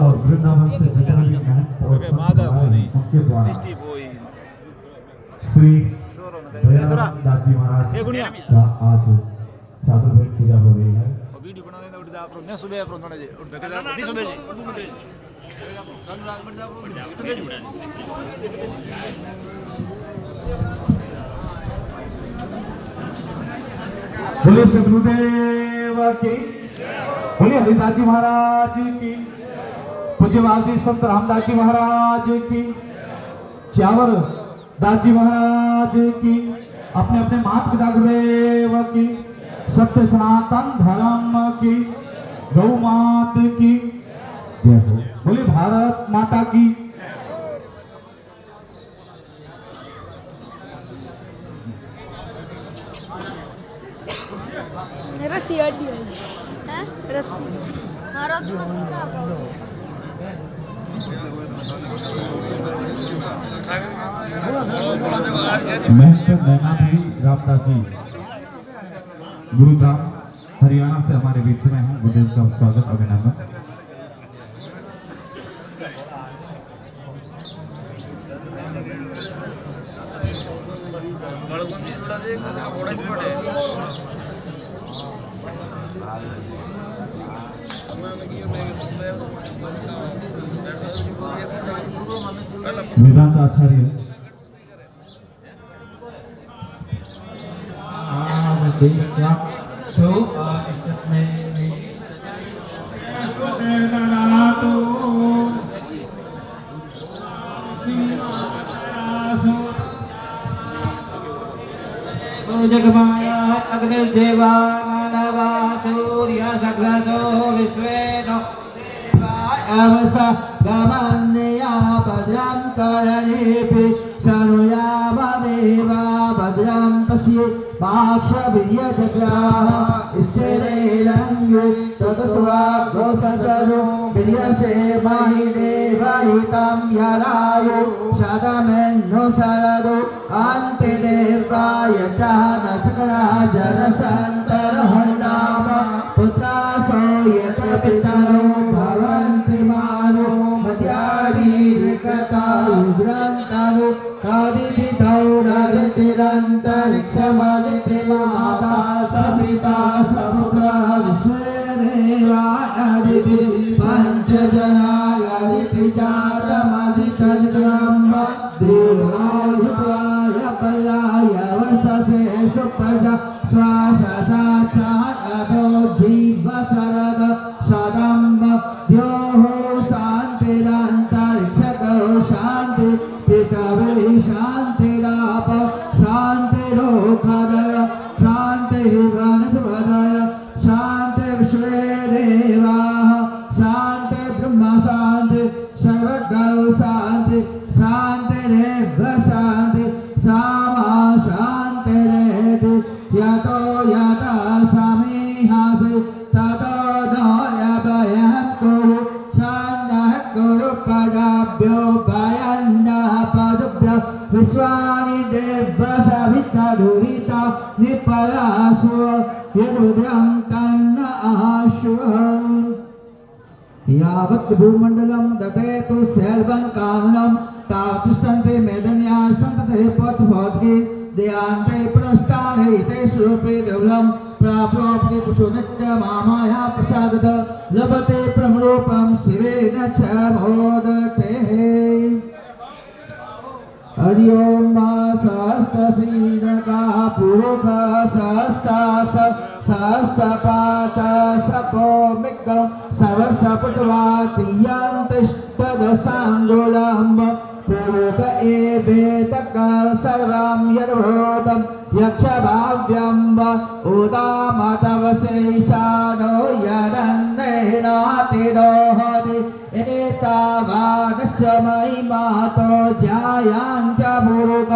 और वृंदावन से जितने भी महंत और संत आए उनके द्वारा श्री दयानंद दास जी महाराज का आज चादर भेंट पूजा हो रही है। बोले सदगुरुदेव की, बोले हरिदास जी महाराज की, पूज्य बाबू जी संत रामदास जी महाराज की, च्यावर दास जी महाराज की, अपने अपने माता पिता गुरुदेव की, सत्य सनातन धर्म की, गौ मात की जय हो। बोले भारत माता की। रस्सी अड्डी है रस्सी महाराज महंत नैना भी रामदास जी गुरुग्राम हरियाणा से हमारे बीच में हैं। गुरुदेव का स्वागत अभिनंदन। वेदांत आचार्य जो स्टेप में जगमाया अग्निर्देवा मानवा सूर्य सग्रसो विश्वेनो देवायवसा गमन्या भद्रं करणेऽपि शृणुयामदेवा भद्रं पश्ये माक्षभिर्यजग्राः स्थिरैरङ्गे ततस्त्वा गोससरो विर्यसे महि देवहितं यरायो शतमेन्नो शरदो अन्ते देवायता नचकरा जरसन्तरहन्नाम पुत्रासो यत पितरो भवन्ति मानो मध्यादीरिकता उग्रन्तनु कादितिदौरगतिरन्तरिक्षमदिति माता सपिता समुद्र विश्वेदेवायदिति पञ्चजनायदिति जातमदितनिद्रम्ब देवायुताय पलाय वर्षसे सुप्रजा श्वासचाचायतो जीवशरद सदम्ब द्योः शान्तिरन्तरिक्षतो शान्ति पितवे शान्तिराप शान्तिरोखदय शान्तिः वनस्पतय शान्ति विश्वे देवाः शान्ति ब्रह्म शान्ति सर्वगौ शान्ति शान्तिरेव शान्ति सामा शान्तिरेति यतो यथा समीहासि ततो नोऽयभयं कुरु सन्नः कुरु पदाभ्यो भयन्नः पदुभ्यो विश्वानि देव सविता दुरिता निपलासु यद्रुद्रं तन्न आशु यावत् भूमण्डलं दतेतु सेल्वं काननं तावतिष्ठन्ते मेदन्या सन्तते पथपथगे देयान्ते पुनस्ताने ते स्वरूपे देवलं प्राप्नोति पुरुषोनित्य मामाया प्रसादत लभते प्रमरूपं शिवेन च मोदते। हरि ओम सहस्रशीलका पुरुष सहस्राक्ष सहस्रपाद सपोमिकं सर्वसपुटवातियन्तिष्ठदशाङ्गुलम् पुरुष एवेतक सर्वं यद्भूतं यक्षभाव्यं उदामतवशेषानो यदन्नेनातिरोहति एतावानस्य महिमातो जायाञ्च पुरुष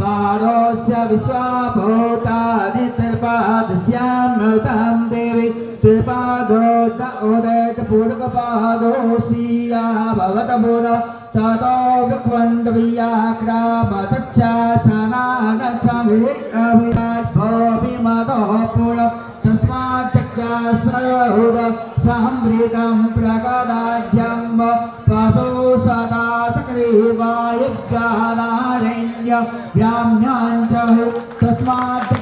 पारोस्य विश्वाभूतानि त्रिपादस्यामृतं देवी त्रिपादो द उदयत पूर्वपादोऽसीया भवत पुनः ततो विक्वण्डवियाक्रामतच्चाचनागच्छामि अभिमाद्भोऽभिमतो पुनः तस्मात् सर्वहुद सहमृगं प्रगदाढ्यं पासो सदा सक्रिवाय ज्ञानारण्य ग्राम्याञ्च तस्मात्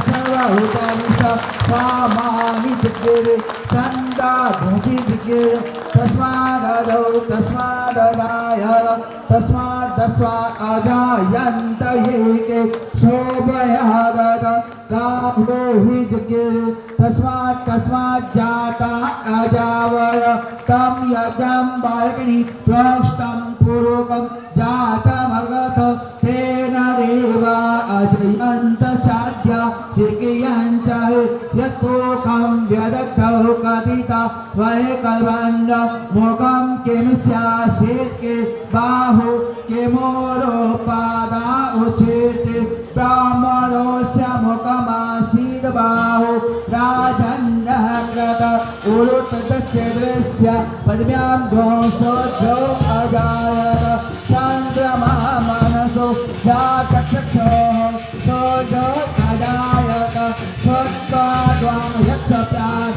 सर्वभूतानि स्वामानि दिग्गिरे चन्दा भुजि दिग्गिरे तस्मादौ तस्माददाय तस्मात् अजायन्त एके शोभयादत कामो हि दिग्गिरे तस्मात् जाता अजावय तं यज्ञं बालकनि प्रोष्टं पूर्वकं जातमगत तेन देवा अजयन्त चाद्या दिग्यञ्च यत्पोकं व्यदग्धौ कथिता वैकल्पन्न मुखं किमिस्यासेत्के बाहु किमोरोपादा उचेते ब्राह्मणोऽस्य मुखमासीत् बाहु राजन्यः कृत उरुतस्य दृश्य पद्म्यां ध्वंसोऽध्यो अजायत चन्द्रमा मनसो जातचक्षुः सोऽध्यो अजायत सत्त्वाद्वां यक्षप्राय